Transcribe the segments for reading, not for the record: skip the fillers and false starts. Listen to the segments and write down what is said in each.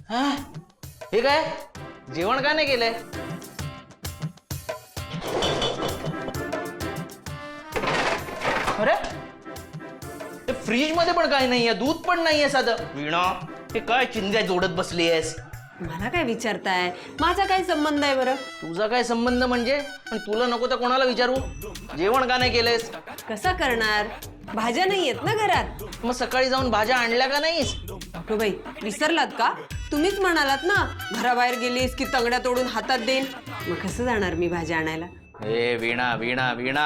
हा? हे काय जेवण का नाही केलंय? अरे फ्रीज मध्ये पण काही नाहीये, दूध पण नाहीये साधं. वीणा हे काय चिंध्या जोडत बसली आहेस? मला काय विचारताय? माझा काय संबंध आहे बरं? तुझा काय संबंध म्हणजे? पण तुला नको तर कोणाला विचारू? जेवण का नाही केलंयस? कसा करणार? भाज्या नाही आहेत ना घरात. मग सकाळी जाऊन भाज्या आणल्या का नाहीस? अगं बाई, विसरलात का? तुम्हीच म्हणालात ना घराबाहेर गेलीस की तंगड्या तोडून हातात देईन. मग कसं जाणार मी भाज्या आणायला? हे वीणा वीणा वीणा,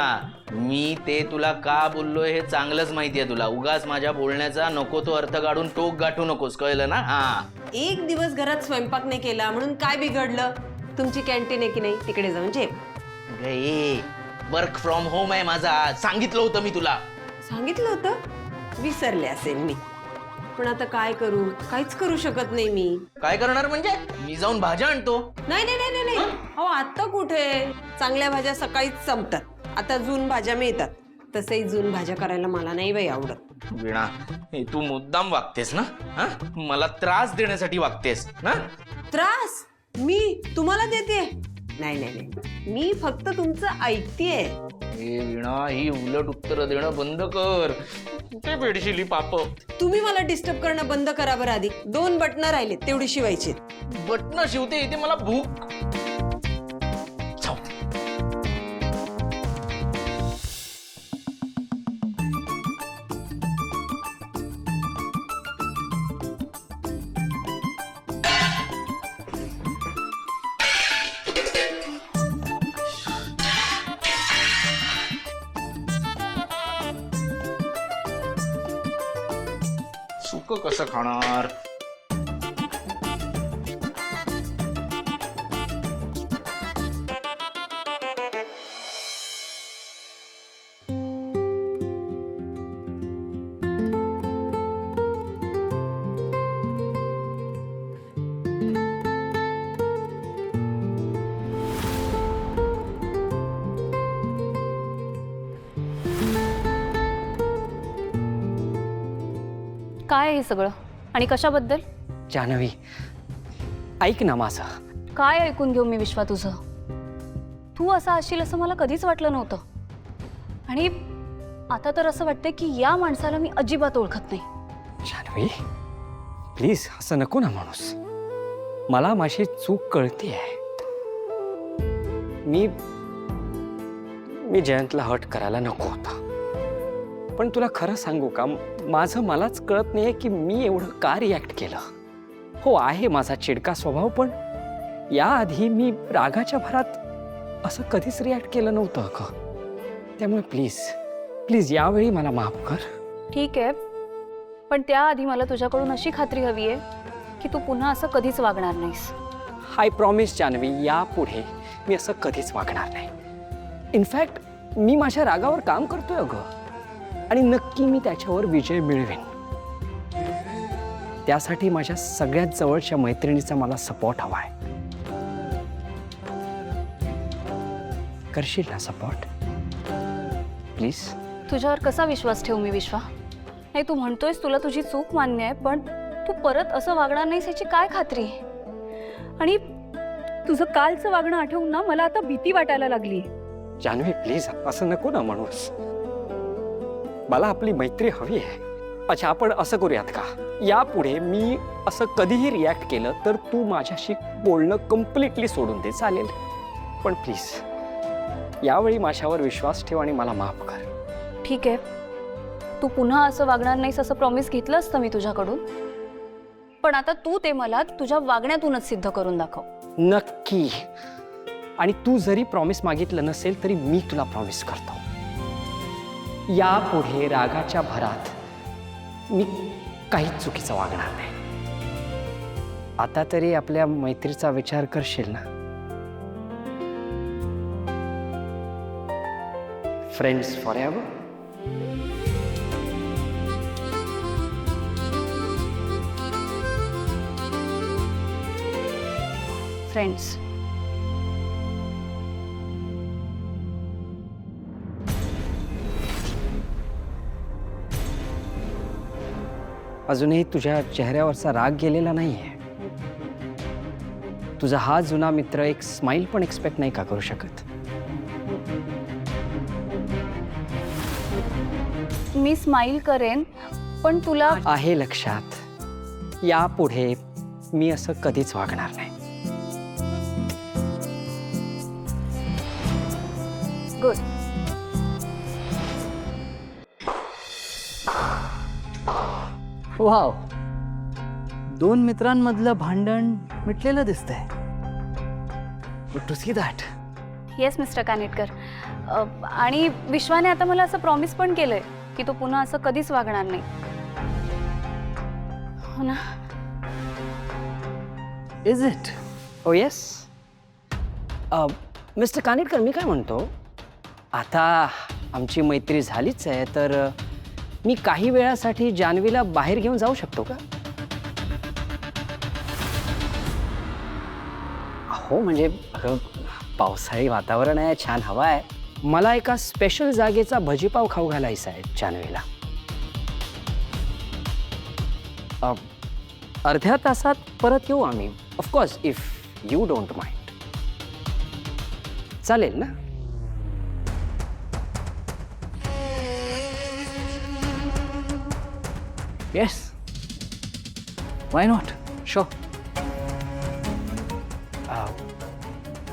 मी ते तुला का बोललोय हे चांगलंच माहितीये तुला. उगाच माझ्या बोलण्याचा नको तो अर्थ काढून टोक गाठू नकोस, कळलं ना? हा, एक दिवस घरात स्वयंपाक नाही केला म्हणून काय बिघडलं? तुमची कॅन्टीन आहे की नाही, तिकडे जाऊन जेव. वर्क फ्रॉम होम आहे माझा, सांगितलं होतं मी तुला. सांगितलं होतं? विसरले असेल मी. पण आता काय करू? काहीच करू शकत नाही मी. काय करणार म्हणजे? मी जाऊन भाज्या आणतो. नाही नाही नाही नाही नाही. अहो आता कुठे? चांगल्या भाज्या सकाळीच संपतात. आता जून भाज्या मिळतात. तसंही जून भाज्या करायला मला नाही बाई आवडत. वीणा, हे तू मुद्दाम वागतेस ना? हा, मला त्रास देण्यासाठी वागतेस ना? त्रास मी तुम्हाला देते? नाही नाही नाही, मी फक्त तुमचं ऐकतेय. हे वीणा, ही उलट उत्तर देणं बंद कर. कुठे भेटशील पाप? तुम्ही मला डिस्टर्ब करणं बंद करा बरं आधी. 2 बटणं राहिले तेवढी शिवायची. बटणं शिवते इथे मला भूक. जाऊ. सुक कसं खाणार? काय हे सगळं आणि कशाबद्दल? जान्हवी, ऐक ना माझं. काय ऐकून घेऊ मी विश्वा तुझं? तू असा असशील असं मला कधीच वाटलं नव्हतं. आणि आता तर असं वाटतंय की या माणसाला मी अजिबात ओळखत नाही. जान्हवी, प्लीज असं नको ना म्हणूस. मला माझी चूक कळतीये. मी जयंतला हर्ट करायला नको होता. पण तुला खरं सांगू का, माझं मलाच कळत नाहीये की मी एवढं का रिॲक्ट केलं. हो, आहे माझा चिडका स्वभाव, पण याआधी मी रागाच्या भरात असं कधीच रिॲक्ट केलं नव्हतं का. त्यामुळे प्लीज प्लीज यावेळी मला माफ कर. ठीक आहे, पण त्याआधी मला तुझ्याकडून अशी खात्री हवी आहे की तू पुन्हा असं कधीच वागणार नाहीस. आय प्रॉमिस जान्हवी, यापुढे मी असं कधीच वागणार नाही. इनफॅक्ट मी माझ्या रागावर काम करतोय अगं, आणि नक्की मी त्याच्यावर विजय मिळवेन. त्यासाठी माझ्या सगळ्यात जवळच्या मैत्रिणीचा मला सपोर्ट हवाय. करशील ना सपोर्ट प्लीज? तुझ्यावर कसा विश्वास ठेवू मी विश्वा? नाही, तू म्हणतोयस तुला तुझी चूक मान्य आहे, पण तू परत असं वागणार नाहीस याची काय खात्री? आणि तुझं कालचं वागणं आठवून ना मला आता भीती वाटायला लागली. जान्हवी प्लीज असं नको ना म्हणूस. मला आपली मैत्री हवी आहे. अच्छा, आपण असं करूयात का, यापुढे मी असं कधीही रिॲक्ट केलं तर तू माझ्याशी बोलणं कम्प्लिटली सोडून दे, चालेल? पण प्लीज यावेळी माझ्यावर विश्वास ठेव आणि मला माफ कर. ठीक आहे, तू पुन्हा असं वागणार नाहीस असं प्रॉमिस घेतलं असतं मी तुझ्याकडून. पण आता तू ते मला तुझ्या वागण्यातूनच सिद्ध करून दाखव. नक्की. आणि तू जरी प्रॉमिस मागितलं नसेल तरी मी तुला प्रॉमिस करतो, यापुढे रागाच्या भरात मी काहीच चुकीचं वागणार नाही. आता तरी आपल्या मैत्रीचा विचार करशील ना? Friends forever. फ्रेंड्स. अजूनही तुझ्या चेहऱ्यावरचा राग गेलेला नाहीये. तुझा हा जुना मित्र एक स्माइल पण एक्सपेक्ट नाही का करू शकत? मी स्माईल करेन, पण तुला आहे लक्षात. यापुढे मी असं कधीच वागणार नाही. गुड. वाव, दोन मित्रांमधलं भांडण मिटलेलं दिसतंय. Good to see that. Yes mister Kanetkar. आणि विश्वाने आता मला असं प्रॉमिस पण केलंय की तो पुन्हा असं कधीच वागणार नाही. हो ना? Is it? Oh yes. Mister Kanetkar, मी काय म्हणतो, आता आमची मैत्री झालीच आहे, तर मी काही वेळासाठी जान्हवीला बाहेर घेऊन जाऊ शकतो का? हो म्हणजे अगं, पावसाळी वातावरण आहे, छान हवा आहे. मला एका स्पेशल जागेचा भजीपाव खाऊ घालायचा आहे जान्हवीला. अर्ध्या तासात परत येऊ आम्ही, of course, if you don't mind. चालेल ना? Yes, why not. शो.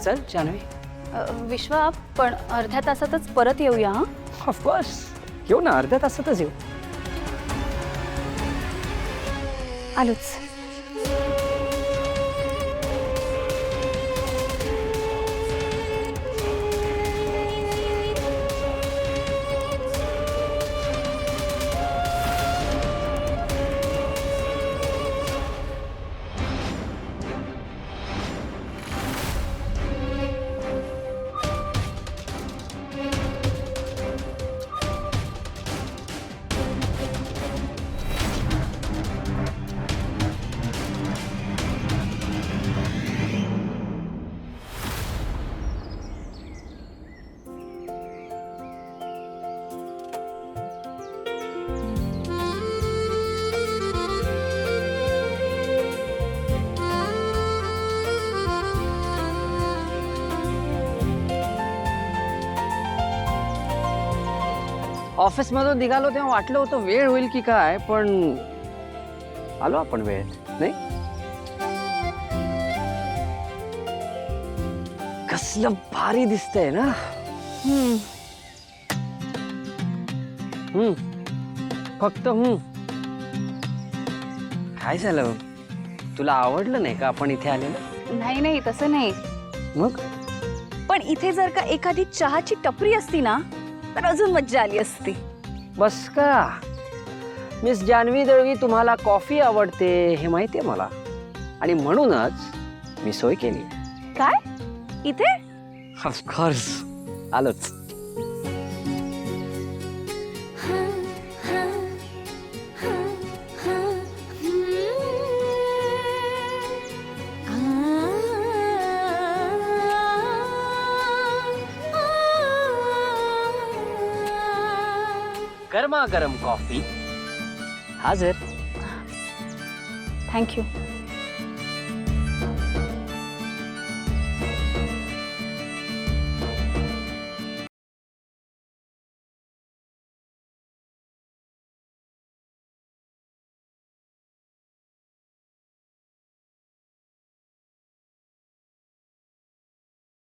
चल जान्हवी. विश्वा, पण अर्ध्या तासातच परत येऊया. हां, ऑफकोर्स येऊ ना, अर्ध्या तासातच येऊ. आलोच. ऑफिसमधून निघालो तेव्हा वाटलं होतं वेळ होईल की काय, पण आलो आपण वेळेत, नाही? कसलं भारी दिसतंय ना. फक्त काय झालं, तुला आवडलं नाही का आपण इथे आलेलं? नाही नाही, तसं नाही. मग पण इथे जर का एखादी चहाची टपरी असती ना, तर अजून मज्जा आली असती. बस का? मिस जान्हवी दळवी, तुम्हाला कॉफी आवडते हे माहितीये मला, आणि म्हणूनच मी सोय केली. काय इथे? ऑफकोर्स, आलोच. गरमागरम कॉफी हजर. थँक्यू.